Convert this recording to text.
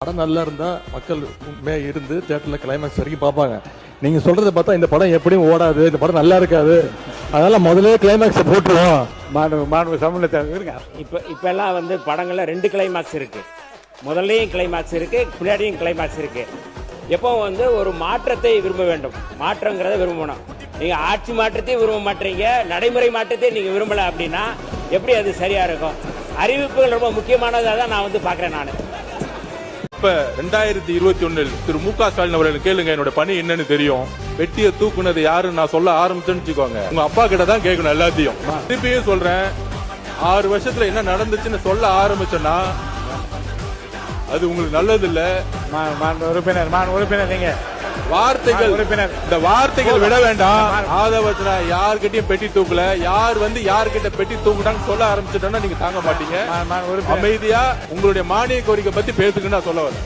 படம் நல்லா இருந்தா மக்கள் உண்மையா இருந்து தியேட்டர்ல கிளைமேக்ஸ் வரைக்கும் பார்ப்பாங்க. நீங்க சொல்றதை பார்த்தா இந்த படம் எப்படியும் ஓடாது, இந்த படம் நல்லா இருக்காது, அதனால முதல்ல கிளைமேக்ஸ் போட்டுருவோம். மாணவ சமூகத்தை இருங்க. இப்பெல்லாம் வந்து படங்கள்ல 2 கிளைமாக்ஸ் இருக்கு. முதல்லையும் கிளைமாக்ஸ் இருக்கு, பின்னாடியும் கிளைமாக்ஸ் இருக்கு. எப்போ வந்து ஒரு மாற்றத்தை விரும்ப வேண்டும், மாற்றங்கிறத விரும்பணும். நீங்க ஆட்சி மாற்றத்தையும் விரும்ப மாட்டீங்க, நடைமுறை மாற்றத்தையும் நீங்க விரும்பல அப்படின்னா எப்படி அது சரியா இருக்கும்? அறிவிப்புகள் ரொம்ப முக்கியமானதாக தான் நான் வந்து பாக்குறேன். நான் இப்ப 2021 திரு மு.க. ஸ்டாலின் அவர்கள் கேளுங்க, என்னோட பணி என்னன்னு தெரியும். வெட்டியை தூக்குனது யாருன்னு நான் சொல்ல ஆரம்பிச்சேன்னு வச்சுக்கோங்க, உங்க அப்பா கிட்ட தான் கேட்கணும் எல்லாத்தையும். திருப்பியும் சொல்றேன், 6 வருஷத்துல என்ன நடந்துச்சுன்னு சொல்ல ஆரம்பிச்சேன்னா அது உங்களுக்கு நல்லது இல்ல. உறுப்பினர் நீங்க வார்த்தைகள் உறுப்பினர், இந்த வார்த்தைகள் விட வேண்டாம். ஆதவத்துல யார்கிட்டயும் பெட்டி தூக்கல, யார் வந்து யார்கிட்ட பெட்டி தூக்குனான்னு சொல்ல ஆரம்பிச்சுட்டோம்னா நீங்க தாங்க மாட்டீங்க. அமைதியா உங்களுடைய மானிய கோரிக்கை பத்தி பேசுங்கன்னு நான் சொல்ல வரேன்.